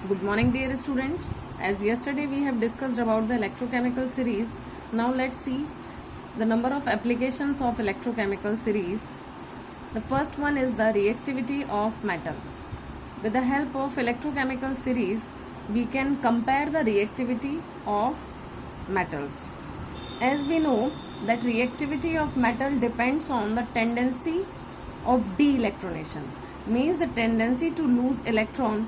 Good morning, dear students. As yesterday we have discussed about the electrochemical series, now let's see the number of applications of electrochemical series. The first one is the reactivity of metal. With the help of electrochemical series, we can compare the reactivity of metals. As we know that reactivity of metal depends on the tendency of de-electronation, means the tendency to lose electron,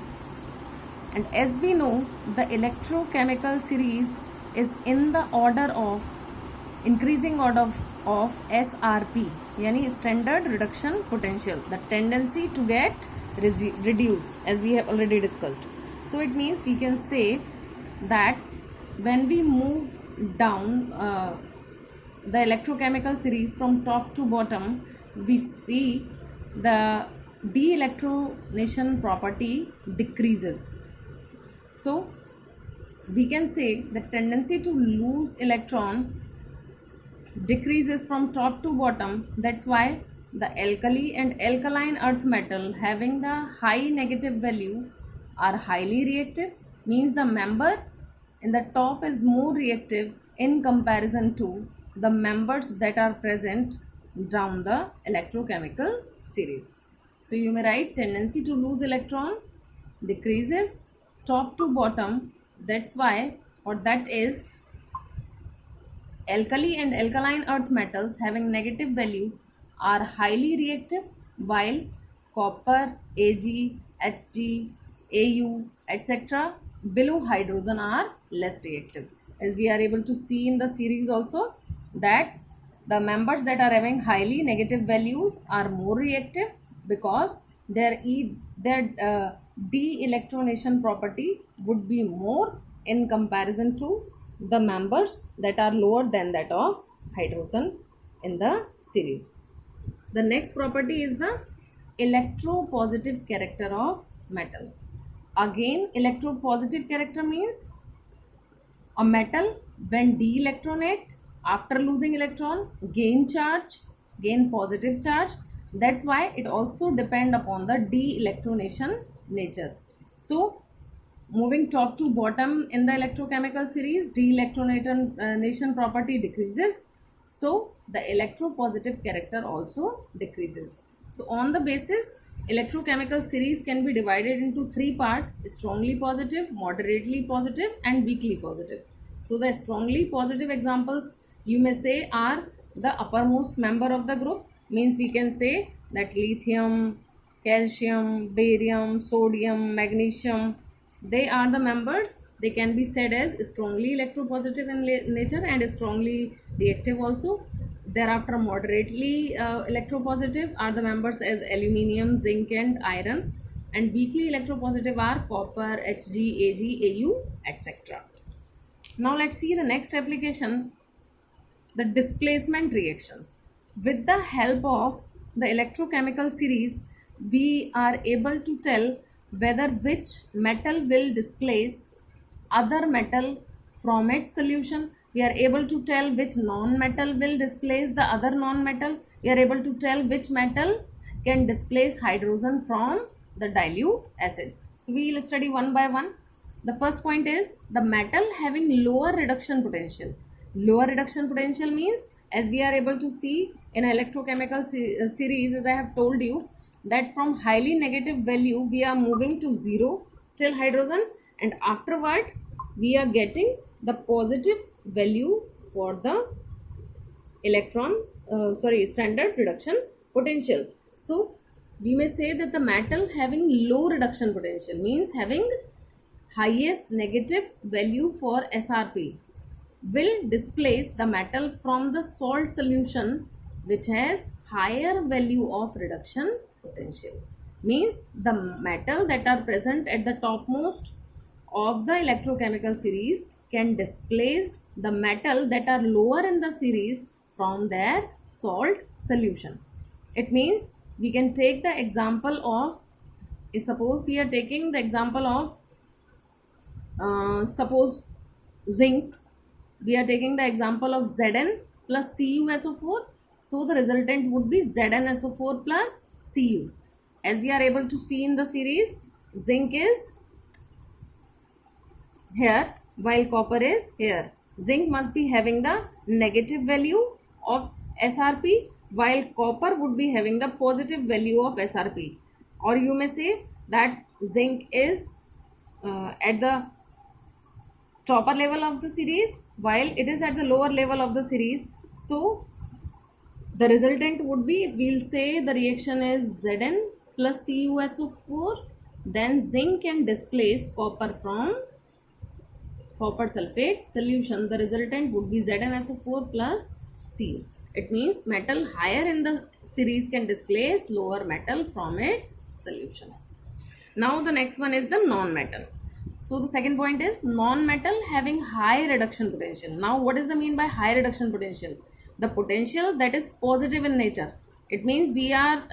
and as we know the electrochemical series is in the order of increasing order of SRP, yani standard reduction potential, the tendency to get reduced, as we have already discussed. So it means we can say that when we move down the electrochemical series from top to bottom, we see the de-electronation property decreases. So we can say the tendency to lose electron decreases from top to bottom. That's why the alkali and alkaline earth metal having the high negative value are highly reactive, means the member in the top is more reactive in comparison to the members that are present down the electrochemical series. So you may write tendency to lose electron decreases top to bottom. That's why, or that is, alkali and alkaline earth metals having negative value are highly reactive, while copper, Ag, Hg, Au, etc. below hydrogen are less reactive. As we are able to see in the series also that the members that are having highly negative values are more reactive because their de-electronation property would be more in comparison to the members that are lower than that of hydrogen in the series. The next property is the electropositive character of metal. Again, electropositive character means a metal when de-electronate after losing electron gain positive charge. That's why it also depend upon the de-electronation nature. So moving top to bottom in the electrochemical series, de-electronation property decreases, so the electropositive character also decreases. So on the basis, electrochemical series can be divided into three parts: strongly positive, moderately positive and weakly positive. So the strongly positive examples you may say are the uppermost member of the group, means we can say that lithium, calcium, barium, sodium, magnesium, they are the members. They can be said as strongly electropositive in nature and strongly reactive also. Thereafter, moderately electropositive are the members as aluminium, zinc and iron, and weakly electropositive are copper, Hg, Ag, Au, etc. Now let's see the next application, the displacement reactions. With the help of the electrochemical series, we are able to tell whether which metal will displace other metal from its solution. We are able to tell which non-metal will displace the other non-metal. We are able to tell which metal can displace hydrogen from the dilute acid. So we will study one by one. The first point is the metal having lower reduction potential. Lower reduction potential means, as we are able to see in electrochemical series, as I have told you, that from highly negative value we are moving to 0 till hydrogen, and afterward we are getting the positive value for the standard reduction potential. So we may say that the metal having low reduction potential means having highest negative value for SRP will displace the metal from the salt solution which has higher value of reduction potential. Means the metal that are present at the topmost of the electrochemical series can displace the metal that are lower in the series from their salt solution. It means we can take the example of, if suppose we are taking the example of suppose zinc, we are taking the example of Zn plus CuSO4. So the resultant would be ZnSO4 plus Cu. As we are able to see in the series, zinc is here while copper is here. Zinc must be having the negative value of SRP while copper would be having the positive value of SRP. Or you may say that zinc is at the topper level of the series while it is at the lower level of the series. So the resultant would be, we'll say the reaction is Zn plus CuSO4, then zinc can displace copper from copper sulfate solution. The resultant would be ZnSO4 plus Cu. It means metal higher in the series can displace lower metal from its solution. Now the next one is the non-metal. So the second point is non-metal having high reduction potential. Now what is the mean by high reduction potential? The potential that is positive in nature. It means we are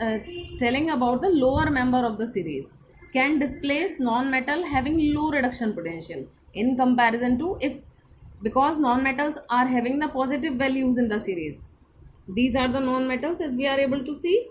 telling about the lower member of the series can displace non-metal having low reduction potential in comparison to, if because non-metals are having the positive values in the series. These are the non-metals, as we are able to see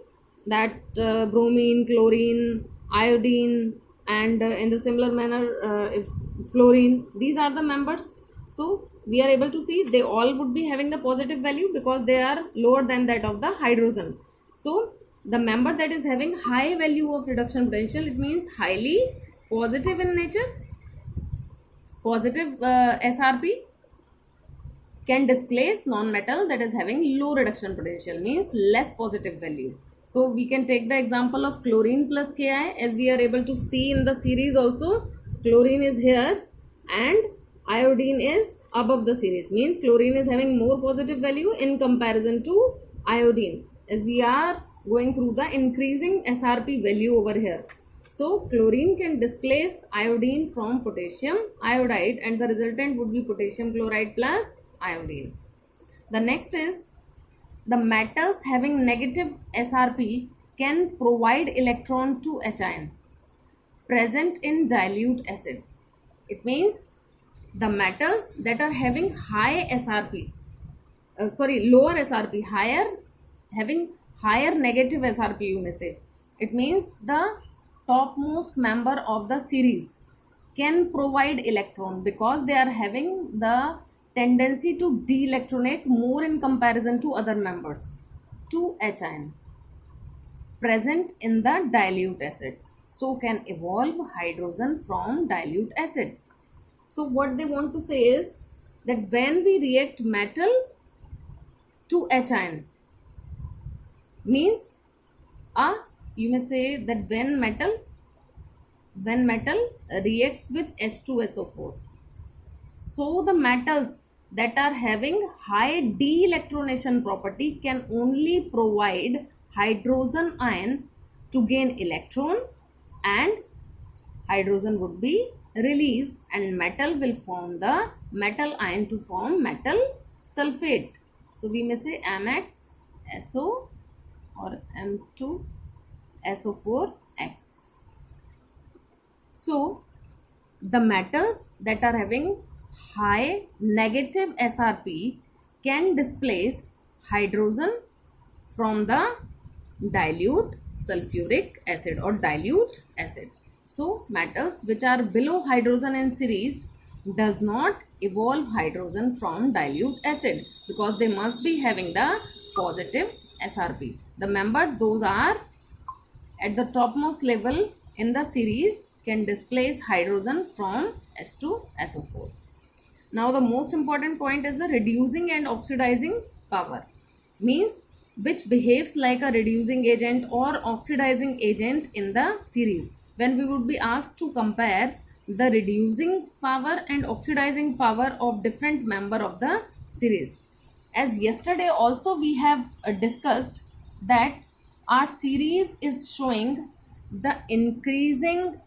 that bromine, chlorine, iodine, and in the similar manner if fluorine, these are the members. So we are able to see they all would be having the positive value because they are lower than that of the hydrogen. So the member that is having high value of reduction potential, it means highly positive in nature, positive SRP can displace non-metal that is having low reduction potential, means less positive value. So we can take the example of chlorine plus Ki, as we are able to see in the series also. Chlorine is here and iodine is above the series, means chlorine is having more positive value in comparison to iodine, as we are going through the increasing SRP value over here. So chlorine can displace iodine from potassium iodide and the resultant would be potassium chloride plus iodine. The next is the metals having negative SRP can provide electron to H ion present in dilute acid. It means the metals that are having high SRP, lower SRP, having higher negative SRP, you may say. It means the topmost member of the series can provide electron because they are having the tendency to de-electronate more in comparison to other members to H ion present in the dilute acid. So can evolve hydrogen from dilute acid. So what they want to say is that when we react metal to H ion, means you may say that when metal reacts with H2SO4, so the metals that are having high de-electronation property can only provide hydrogen ion to gain electron, and hydrogen would be released and metal will form the metal ion to form metal sulfate. So we may say MXSO or M2SO4X. So the metals that are having high negative SRP can displace hydrogen from the dilute sulfuric acid or dilute acid. So metals which are below hydrogen in series does not evolve hydrogen from dilute acid because they must be having the positive SRP. The member those are at the topmost level in the series can displace hydrogen from H2SO4. Now the most important point is the reducing and oxidizing power, means which behaves like a reducing agent or oxidizing agent in the series. When we would be asked to compare the reducing power and oxidizing power of different member of the series. As yesterday also we have discussed that our series is showing the increasing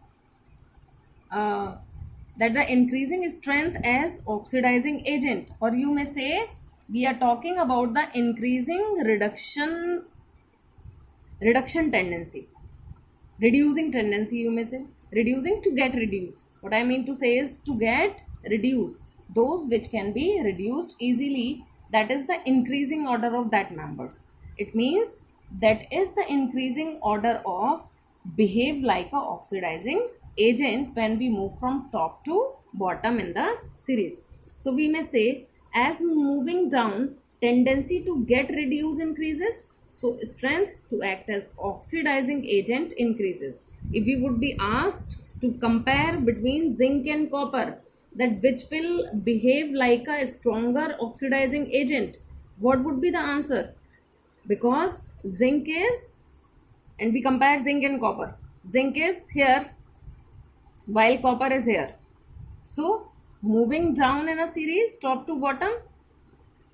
strength as oxidizing agent, or you may say we are talking about the increasing reduction tendency, reducing tendency, you may say reducing to get reduced. What I mean to say is to get reduced, those which can be reduced easily, that is the increasing order of that members. It means that is the increasing order of behave like a oxidizing agent when we move from top to bottom in the series. So we may say, as moving down, tendency to get reduced increases, so strength to act as oxidizing agent increases. If we would be asked to compare between zinc and copper, that which will behave like a stronger oxidizing agent, what would be the answer? Because zinc is, and we compare zinc and copper, zinc is here while copper is here. So moving down in a series top to bottom,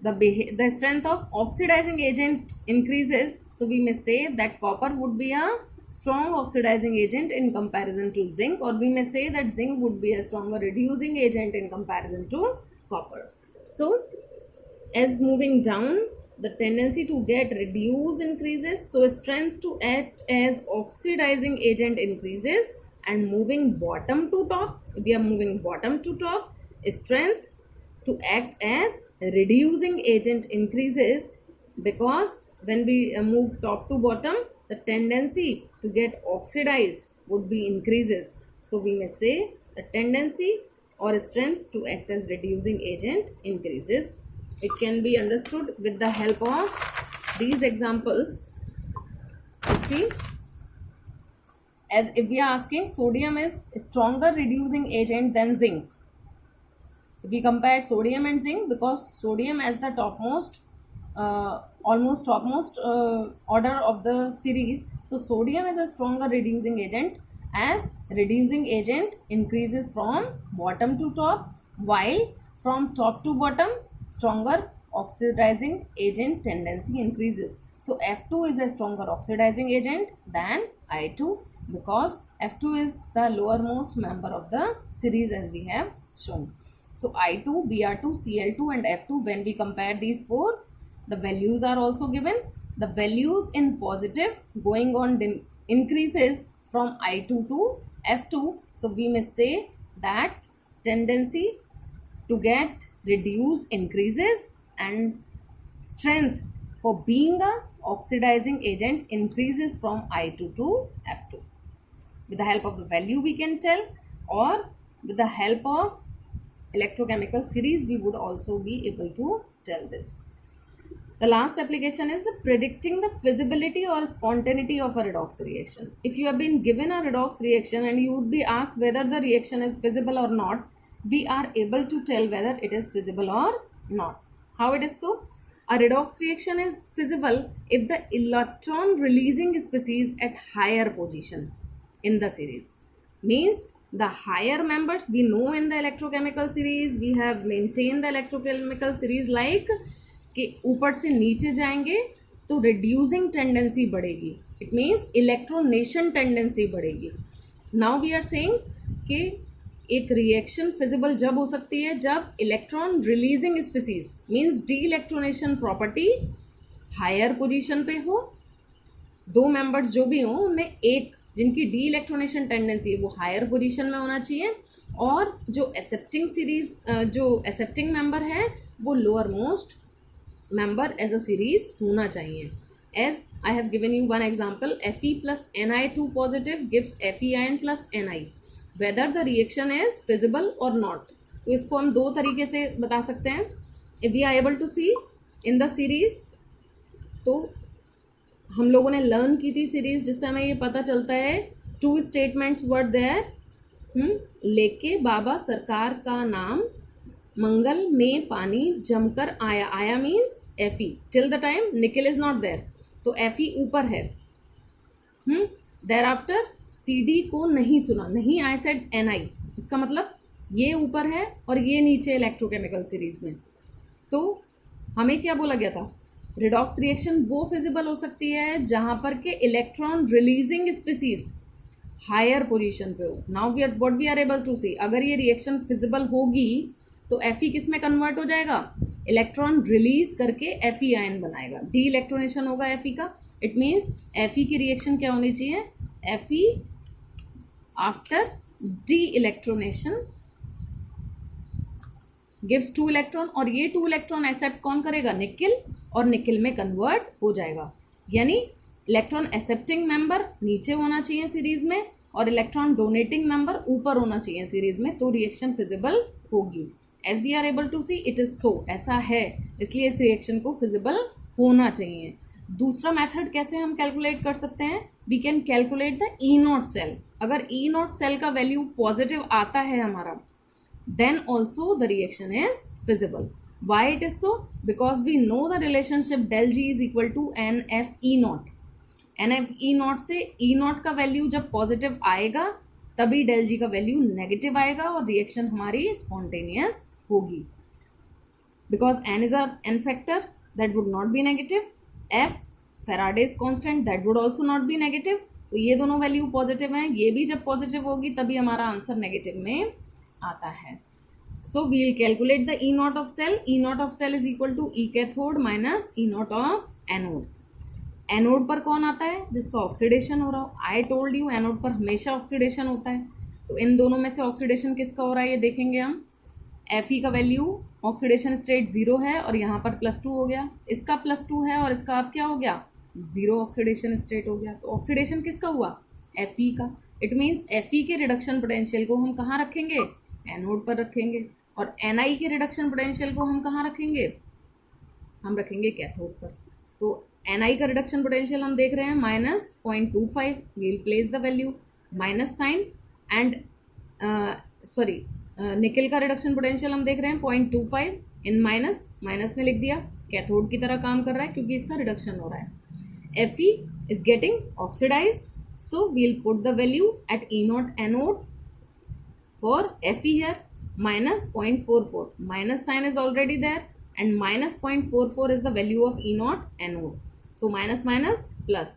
the strength of oxidizing agent increases, so we may say that copper would be a strong oxidizing agent in comparison to zinc, or we may say that zinc would be a stronger reducing agent in comparison to copper. So as moving down, the tendency to get reduced increases, so strength to act as oxidizing agent increases. And moving bottom to top, if we are moving bottom to top, strength to act as reducing agent increases, because when we move top to bottom, the tendency to get oxidized would be increases. So we may say the tendency or strength to act as reducing agent increases. It can be understood with the help of these examples. Let's see. As if we are asking, sodium is stronger reducing agent than zinc. If we compare sodium and zinc, because sodium as the topmost, almost topmost order of the series, so sodium is a stronger reducing agent, as reducing agent increases from bottom to top, while from top to bottom, stronger oxidizing agent tendency increases. So F2 is a stronger oxidizing agent than I2, because F2 is the lowermost member of the series as we have shown. So I2, Br2, Cl2 and F2, when we compare these four, the values are also given. The values in positive going on increases from I2 to F2. So we may say that tendency to get reduced increases, and strength for being a oxidizing agent increases from I2 to F2. With the help of the value we can tell, or with the help of electrochemical series we would also be able to tell this. The last application is the predicting the feasibility or spontaneity of a redox reaction. If you have been given a redox reaction and you would be asked whether the reaction is feasible or not, we are able to tell whether it is feasible or not. How it is so? A redox reaction is feasible if the electron releasing species at higher position in the series. Means the higher members, we know in the electrochemical series we have maintained the electrochemical series like कि ऊपर से नीचे जाएंगे तो reducing tendency बढ़ेगी, it means electronation tendency बढ़ेगी. Now we are saying कि एक रिएक्शन फिजिबल जब हो सकती है जब electron releasing species means de electronation property higher position पे हो, दो मेंबर्स जो भी हों उनमें एक जिनकी डी इलेक्ट्रोनेशन टेंडेंसी है वो हायर पोजीशन में होना चाहिए, और जो एक्सेप्टिंग सीरीज जो एक्सेप्टिंग मेंबर है वो lower most member as a series होना चाहिए. As I have given you one example, Fe plus Ni2 positive gives FeIn plus Ni. Whether the reaction is feasible or not. तो इसको हम दो तरीके से बता सकते हैं. If we are able to see in the series, तो हम लोगों ने लर्न की थी सीरीज जिससे हमें ये पता चलता है two statements were there. लेके बाबा सरकार का नाम, मंगल में पानी जमकर आया, आया means Fe. Till the time निकल इज नॉट देयर, तो Fe ऊपर है. देयर आफ्टर CD को नहीं सुना, नहीं आई सेड Ni, इसका मतलब ये ऊपर है और ये नीचे इलेक्ट्रोकेमिकल सीरीज में. तो हमें क्या बोला गया था, रिडॉक्स रिएक्शन वो फिजिबल हो सकती है जहां पर के electron releasing species higher position पे हो. Now we are what we are able to see, अगर ये रिएक्शन फिजिबल होगी तो Fe किस में कन्वर्ट हो जाएगा, इलेक्ट्रॉन रिलीज करके Fe आयन बनाएगा, डी इलेक्ट्रोनेशन होगा Fe का. इट मीन्स Fe की रिएक्शन क्या होनी चाहिए, Fe after de electronation gives 2 electron, और ये 2 इलेक्ट्रॉन एक्सेप्ट कौन करेगा, निकिल, और निकिल में कन्वर्ट हो जाएगा. यानी इलेक्ट्रॉन एक्सेप्टिंग मेंबर नीचे होना चाहिए सीरीज में, और इलेक्ट्रॉन डोनेटिंग मेंबर ऊपर होना चाहिए सीरीज में, तो रिएक्शन फिजिबल होगी। As we are able to see it is so, ऐसा है, इसलिए इस रिएक्शन को फिजिबल होना चाहिए। दूसरा मेथड कैसे हम कैलकुलेट कर सकते हैं, we can calculate the E naught cell. अगर ई नॉट सेल का वैल्यू पॉजिटिव आता है हमारा, then also the reaction is feasible. Why it is so? Because we know the relationship del G is equal to NF E naught. NF E naught से E naught का value जब positive आएगा तभी del G का value negative आएगा और reaction हमारी spontaneous होगी। Because N is a N factor that would not be negative. F Faraday's constant that would also not be negative. तो ये दोनों वैल्यू पॉजिटिव हैं, ये भी जब पॉजिटिव होगी तभी हमारा आंसर नेगेटिव में आता है। So we will calculate the E naught of cell. E naught of cell is equal to E cathode minus E naught of anode. Anode पर कौन आता है, जिसका ऑक्सीडेशन हो रहा हो। आई टोल्ड यू एनोड पर हमेशा ऑक्सीडेशन होता है, तो इन दोनों में से ऑक्सीडेशन किसका हो रहा है ये देखेंगे हम। एफ ई का वैल्यू ऑक्सीडेशन स्टेट 0 है और यहाँ पर +2 हो गया, इसका +2 है और इसका अब क्या हो गया, 0 ऑक्सीडेशन स्टेट हो गया। तो ऑक्सीडेशन किसका हुआ, एफ ई का। इट मीन्स एफ ई के रिडक्शन पोटेंशियल को हम कहाँ रखेंगे, एनोड पर रखेंगे, और एन आई के रिडक्शन पोटेंशियल को हम कहाँ रखेंगे, हम रखेंगे कैथोड पर। तो एन आई का रिडक्शन पोटेंशियल हम देख रहे हैं -0.25, we'll place the value minus sign, and nickel का रिडक्शन पोटेंशियल हम देख रहे हैं 0.25 इन माइनस में लिख दिया, कैथोड की तरह काम कर रहा है क्योंकि इसका रिडक्शन हो रहा है। F E is getting oxidised, so we'll put the value at E naught anode for Fe here minus 0.44. Minus sign is already there and minus 0.44 is the value of E naught anode. So minus minus plus.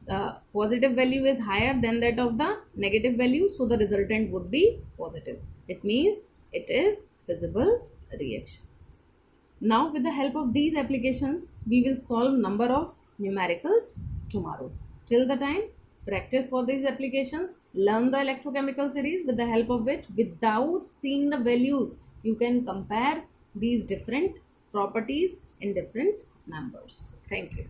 The positive value is higher than that of the negative value, so the resultant would be positive. It means it is feasible reaction. Now with the help of these applications, we will solve number of numericals tomorrow. Till the time, practice for these applications, learn the electrochemical series with the help of which, without seeing the values, you can compare these different properties in different numbers. Thank you.